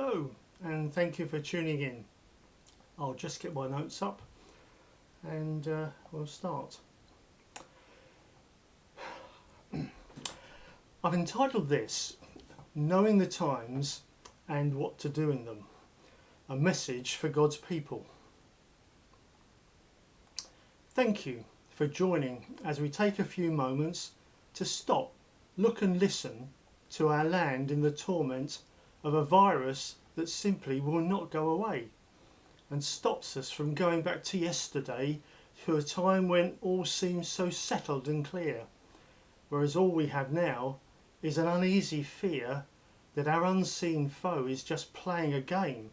Hello, and thank you for tuning in. I'll just get my notes up and we'll start. I've entitled this Knowing the Times and What to Do in Them, a message for God's people. Thank you for joining as we take a few moments to stop, look and listen to our land in the torment of a virus that simply will not go away and stops us from going back to yesterday, to a time when all seems so settled and clear, whereas all we have now is an uneasy fear that our unseen foe is just playing a game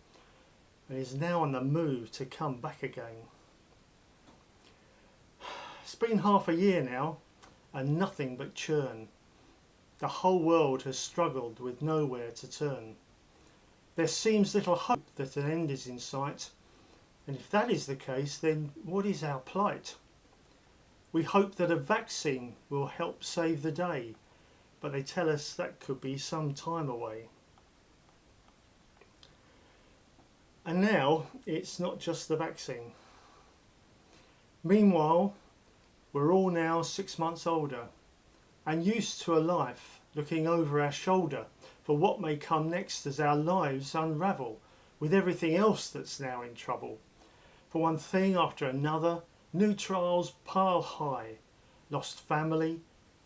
and is now on the move to come back again. It's been half a year now and nothing but churn. The whole world has struggled with nowhere to turn. There seems little hope that an end is in sight, and if that is the case, then what is our plight? We hope that a vaccine will help save the day, but they tell us that could be some time away. And now it's not just the vaccine. Meanwhile, we're all now 6 months older and used to a life looking over our shoulder for what may come next as our lives unravel with everything else that's now in trouble. For one thing after another, new trials pile high. Lost family,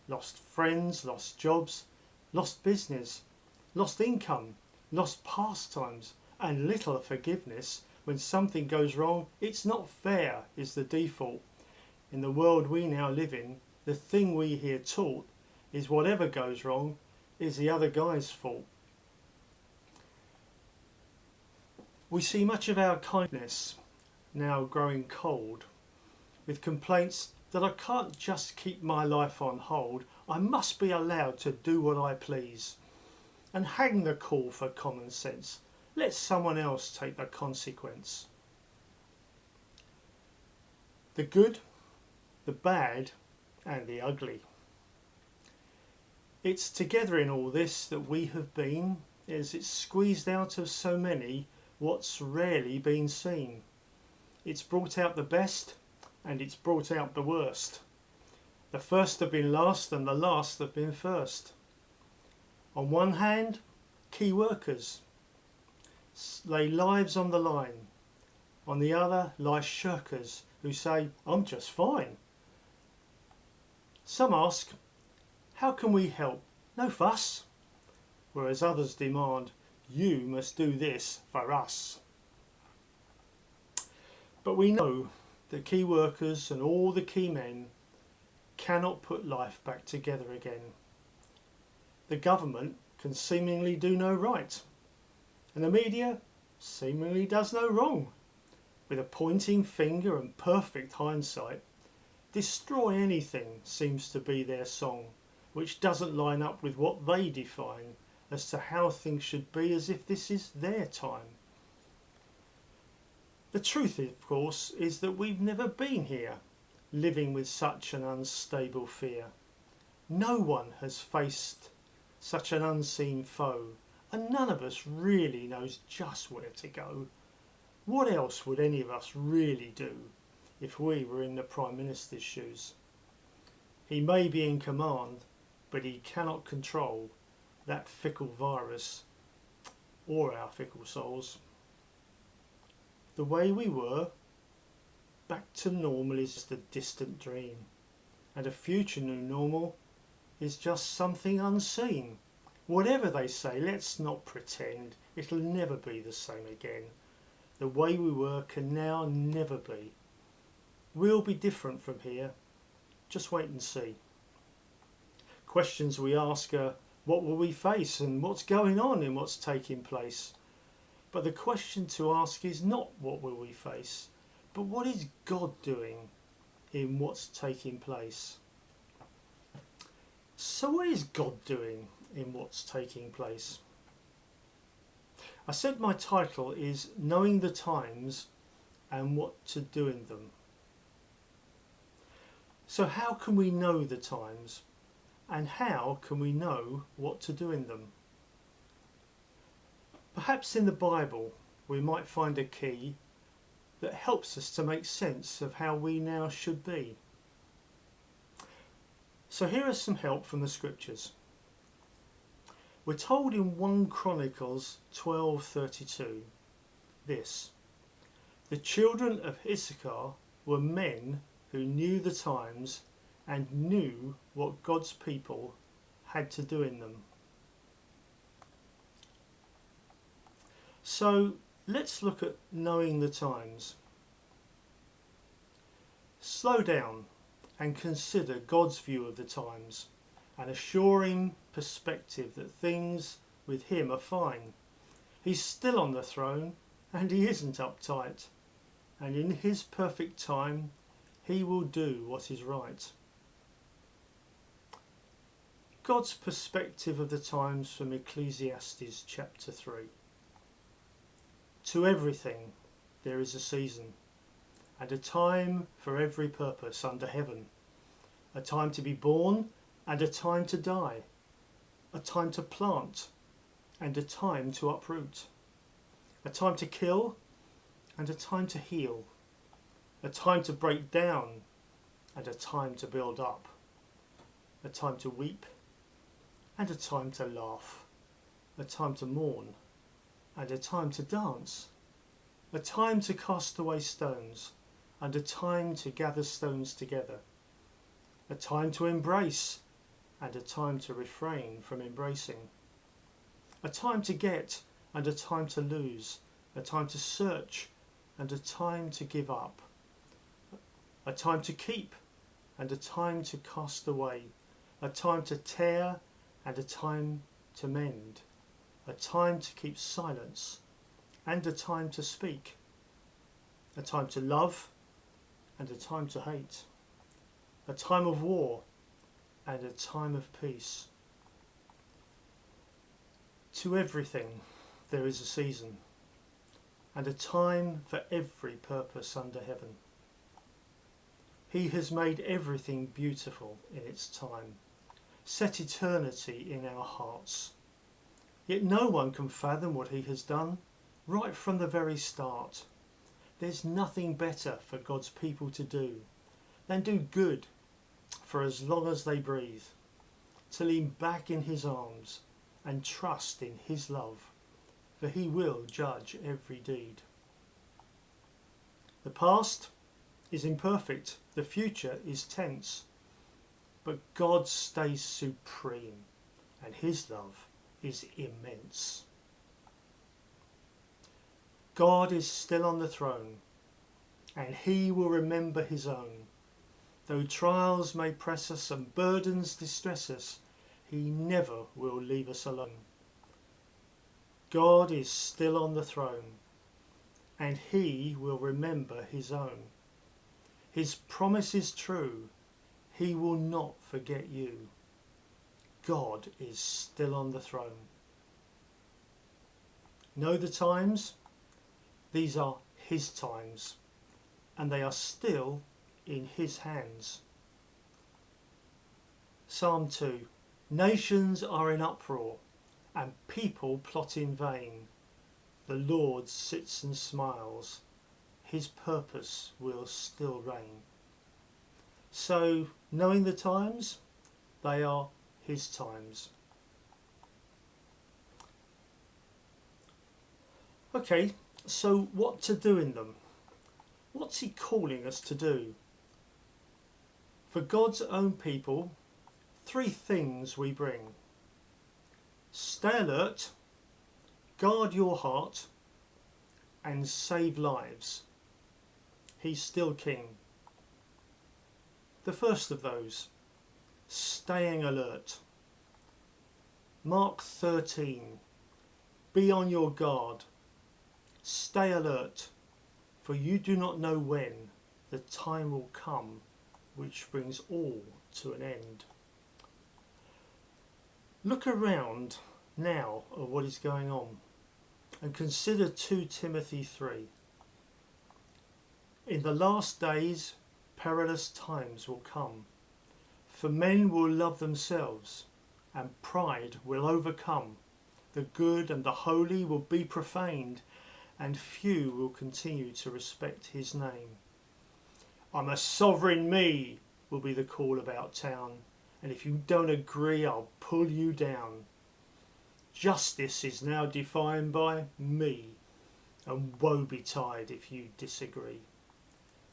lost friends, lost jobs, lost business, lost income, lost pastimes, and little forgiveness. When something goes wrong, it's not fair is the default. In the world we now live in, the thing we hear taught is whatever goes wrong is the other guy's fault. We see much of our kindness now growing cold, with complaints that I can't just keep my life on hold, I must be allowed to do what I please. And hang the call for common sense, let someone else take the consequence. The good, the bad and the ugly. It's together in all this that we have been, as it's squeezed out of so many what's rarely been seen. It's brought out the best and it's brought out the worst. The first have been last and the last have been first. On one hand, key workers lay lives on the line. On the other lie shirkers who say, I'm just fine. Some ask, how can we help? No fuss. Whereas others demand, you must do this for us. But we know that key workers and all the key men cannot put life back together again. The government can seemingly do no right, and the media seemingly does no wrong. With a pointing finger and perfect hindsight, destroy anything seems to be their song, which doesn't line up with what they define as to how things should be, as if this is their time. The truth, of course, is that we've never been here, living with such an unstable fear. No one has faced such an unseen foe, and none of us really knows just where to go. What else would any of us really do if we were in the Prime Minister's shoes? He may be in command, but he cannot control that fickle virus or our fickle souls. The way we were, back to normal is just a distant dream, and a future new normal is just something unseen. Whatever they say, let's not pretend it'll never be the same again. The way we were can now never be. We'll be different from here. Just wait and see. Questions we ask are, what will we face and what's going on in what's taking place? But the question to ask is not what will we face, but what is God doing in what's taking place? So what is God doing in what's taking place? I said my title is Knowing the Times and What to Do in Them. So how can we know the times, and how can we know what to do in them? Perhaps in the Bible we might find a key that helps us to make sense of how we now should be. So here is some help from the scriptures. We're told in 1 Chronicles 12:32 this: the children of Issachar were men who knew the times and knew what God's people had to do in them. So let's look at knowing the times. Slow down and consider God's view of the times, an assuring perspective that things with him are fine. He's still on the throne and he isn't uptight, and in his perfect time he will do what is right. God's perspective of the times from Ecclesiastes chapter 3. To everything there is a season, and a time for every purpose under heaven, a time to be born and a time to die, a time to plant and a time to uproot, a time to kill and a time to heal, a time to break down and a time to build up, a time to weep and a time to laugh, a time to mourn and a time to dance, a time to cast away stones and a time to gather stones together, a time to embrace and a time to refrain from embracing, a time to get and a time to lose, a time to search and a time to give up, a time to keep and a time to cast away, a time to tear and a time to mend, a time to keep silence and a time to speak, a time to love and a time to hate, a time of war and a time of peace. To everything there is a season, and a time for every purpose under heaven. He has made everything beautiful in its time, set eternity in our hearts. Yet no one can fathom what he has done right from the very start. There's nothing better for God's people to do than do good for as long as they breathe, to lean back in his arms and trust in his love, for he will judge every deed. The past is imperfect, the future is tense, but God stays supreme and his love is immense. God is still on the throne and he will remember his own. Though trials may press us and burdens distress us, he never will leave us alone. God is still on the throne and he will remember his own. His promise is true, he will not forget you. God is still on the throne. Know the times? These are his times, and they are still in his hands. Psalm 2. Nations are in uproar, and people plot in vain. The Lord sits and smiles, his purpose will still reign. So, knowing the times, they are his times. Okay, so what to do in them? What's he calling us to do? For God's own people, 3 things we bring. Stay alert, guard your heart, and save lives. He's still king. The first of those, staying alert. Mark 13. Be on your guard. Stay alert, for you do not know when the time will come which brings all to an end. Look around now at what is going on and consider 2 Timothy 3. In the last days perilous times will come, for men will love themselves, and pride will overcome. The good and the holy will be profaned, and few will continue to respect his name. I'm a sovereign me will be the call about town, and if you don't agree, I'll pull you down. Justice is now defined by me, and woe betide if you disagree.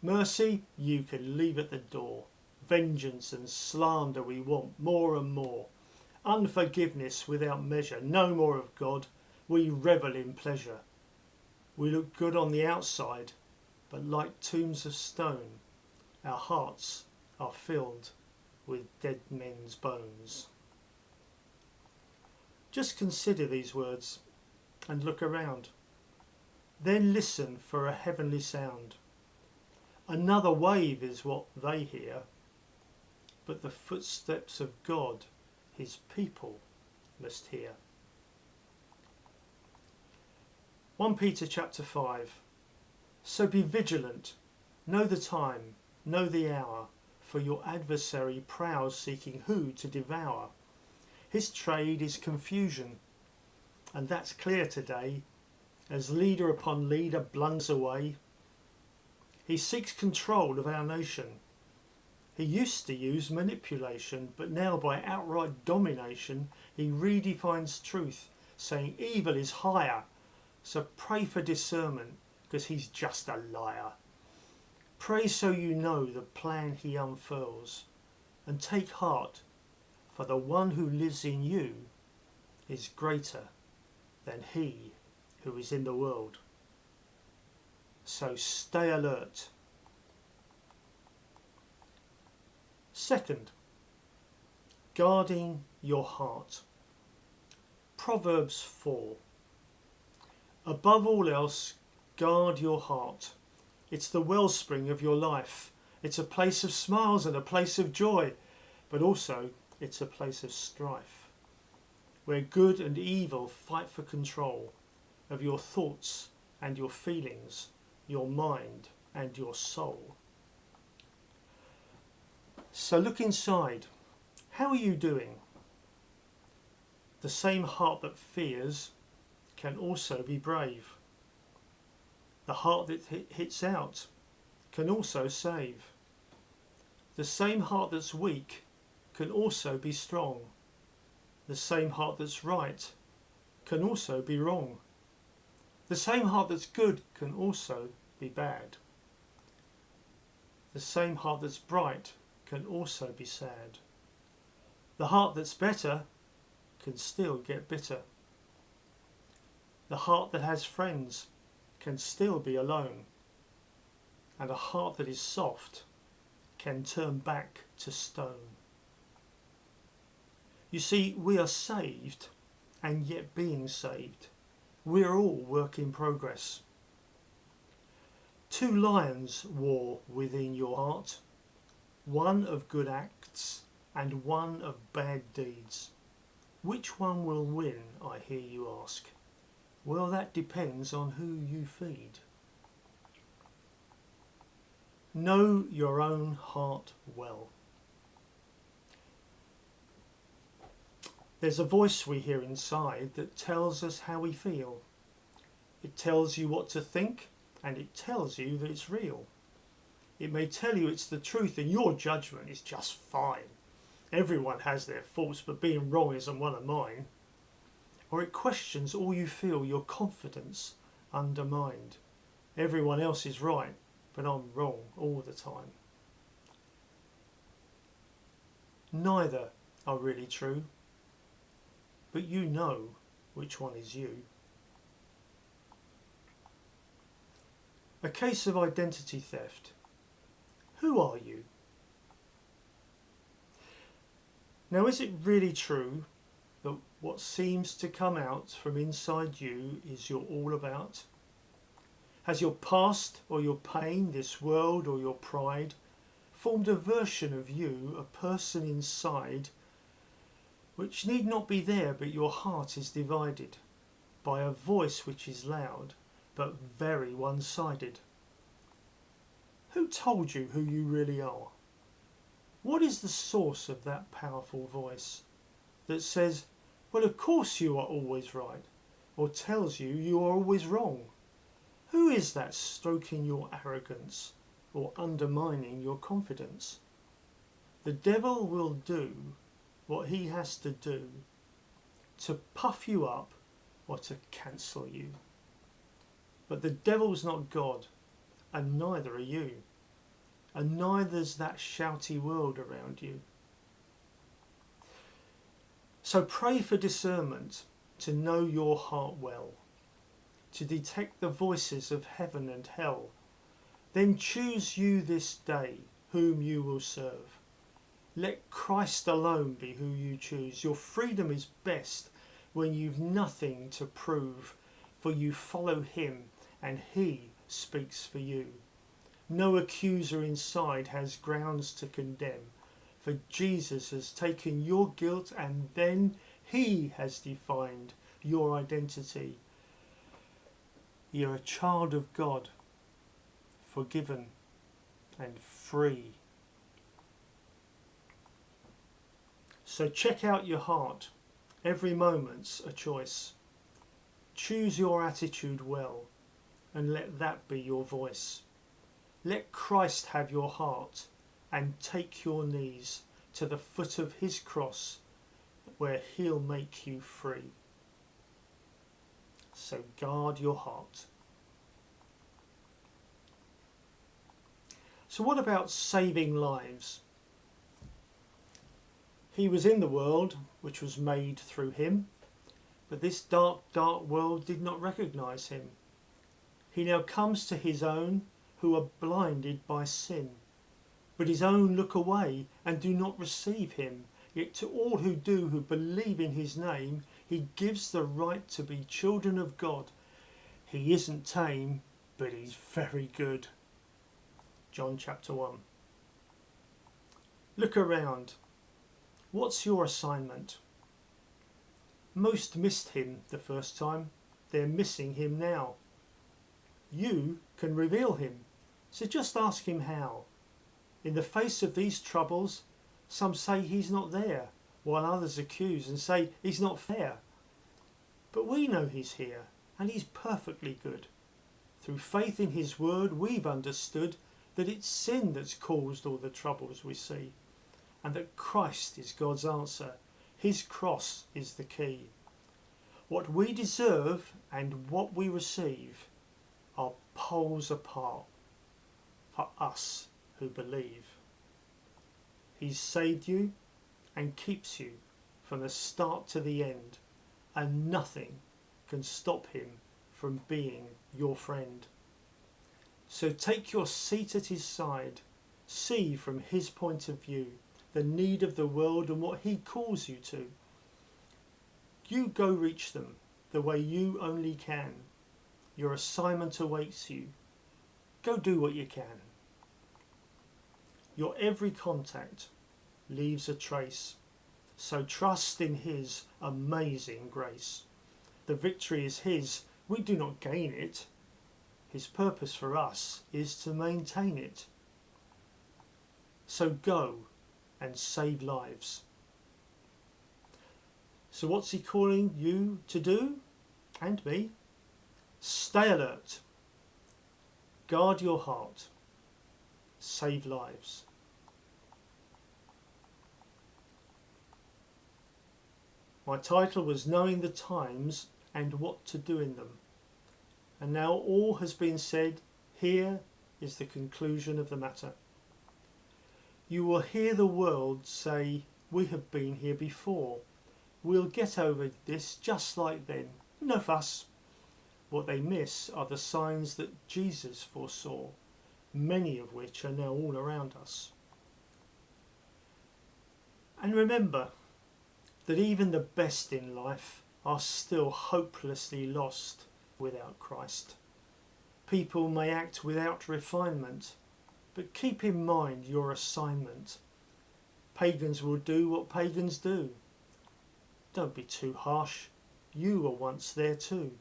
Mercy you can leave at the door. Vengeance and slander we want more and more. Unforgiveness without measure, no more of God. We revel in pleasure. We look good on the outside, but like tombs of stone, our hearts are filled with dead men's bones. Just consider these words and look around. Then listen for a heavenly sound. Another wave is what they hear, but the footsteps of God, his people, must hear. 1 Peter chapter 5. So be vigilant, know the time, know the hour, for your adversary prowls seeking who to devour. His trade is confusion, and that's clear today, as leader upon leader blunders away. He seeks control of our nation. He used to use manipulation, but now by outright domination he redefines truth, saying evil is higher. So pray for discernment, because he's just a liar. Pray so you know the plan he unfurls, and take heart, for the one who lives in you is greater than he who is in the world. So stay alert. Second, guarding your heart. Proverbs 4. Above all else, guard your heart. It's the wellspring of your life. It's a place of smiles and a place of joy, but also it's a place of strife, where good and evil fight for control of your thoughts and your feelings, your mind and your soul. So look inside. How are you doing? The same heart that fears can also be brave. The heart that hits out can also save. The same heart that's weak can also be strong. The same heart that's right can also be wrong. The same heart that's good can also be bad. The same heart that's bright can also be sad. The heart that's better can still get bitter. The heart that has friends can still be alone. And a heart that is soft can turn back to stone. You see, we are saved and yet being saved. We are all work in progress. 2 lions war within your heart, one of good acts and one of bad deeds. Which one will win, I hear you ask? Well, that depends on who you feed. Know your own heart well. There's a voice we hear inside that tells us how we feel. It tells you what to think, and it tells you that it's real. It may tell you it's the truth and your judgment is just fine. Everyone has their faults, but being wrong isn't one of mine. Or it questions all you feel, your confidence undermined. Everyone else is right, but I'm wrong all the time. Neither are really true, but you know which one is you. A case of identity theft. Who are you? Now, is it really true that what seems to come out from inside you is you're all about? Has your past or your pain, this world or your pride, formed a version of you, a person inside, which need not be there, but your heart is divided by a voice which is loud but very one-sided? Who told you who you really are? What is the source of that powerful voice that says, Well, of course you are always right, or tells you you are always wrong. Who is that stroking your arrogance or undermining your confidence? The devil will do what he has to do to puff you up or to cancel you. But the devil's not God, and neither are you, and neither's that shouty world around you. So pray for discernment to know your heart well, to detect the voices of heaven and hell. Then choose you this day whom you will serve. Let Christ alone be who you choose. Your freedom is best when you've nothing to prove, for you follow him and he speaks for you. No accuser inside has grounds to condemn, for Jesus has taken your guilt and then he has defined your identity. You're a child of God, forgiven and free. So check out your heart. Every moment's a choice. Choose your attitude well and let that be your voice. Let Christ have your heart and take your knees to the foot of his cross where he'll make you free. So guard your heart. So what about saving lives? He was in the world, which was made through him, but this dark, dark world did not recognise him. He now comes to his own who are blinded by sin. But his own look away and do not receive him. Yet to all who do, who believe in his name, he gives the right to be children of God. He isn't tame, but he's very good. John chapter 1. Look around. What's your assignment? Most missed him the first time. They're missing him now. You can reveal him. So just ask him how. In the face of these troubles, some say he's not there, while others accuse and say he's not fair. But we know he's here, and he's perfectly good. Through faith in his word, we've understood that it's sin that's caused all the troubles we see, and that Christ is God's answer. His cross is the key. What we deserve and what we receive are poles apart for us who believe. He's saved you and keeps you from the start to the end, and nothing can stop him from being your friend. So take your seat at his side, see from his point of view the need of the world and what he calls you to. You go reach them the way you only can. Your assignment awaits you. Go do what you can. Your every contact leaves a trace, so trust in his amazing grace. The victory is his, we do not gain it. His purpose for us is to maintain it. So go and save lives. So what's he calling you to do? And me? Stay alert. Guard your heart. Save lives. My title was Knowing the Times and What to Do in Them. And now all has been said. Here is the conclusion of the matter. You will hear the world say, we have been here before. We'll get over this just like then. No fuss. What they miss are the signs that Jesus foresaw, many of which are now all around us. And remember that even the best in life are still hopelessly lost without Christ. People may act without refinement, but keep in mind your assignment. Pagans will do what pagans do. Don't be too harsh. You were once there too.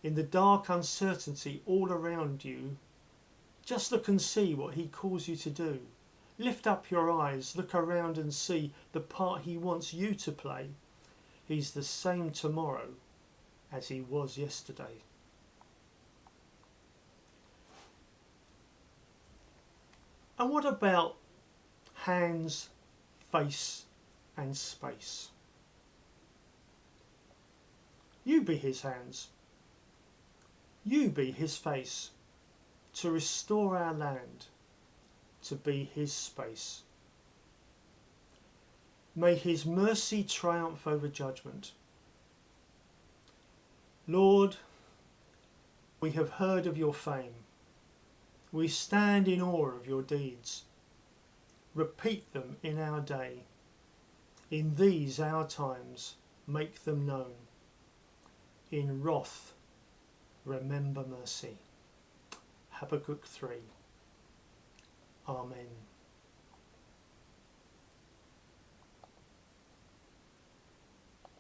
In the dark uncertainty all around you, just look and see what he calls you to do. Lift up your eyes, look around and see the part he wants you to play. He's the same tomorrow as he was yesterday. And what about hands, face and space? You be his hands. You be his face, to restore our land, to be his space. May his mercy triumph over judgment. Lord, we have heard of your fame. We stand in awe of your deeds. Repeat them in our day. In these our times, make them known. In wrath, remember mercy. Habakkuk 3. Amen.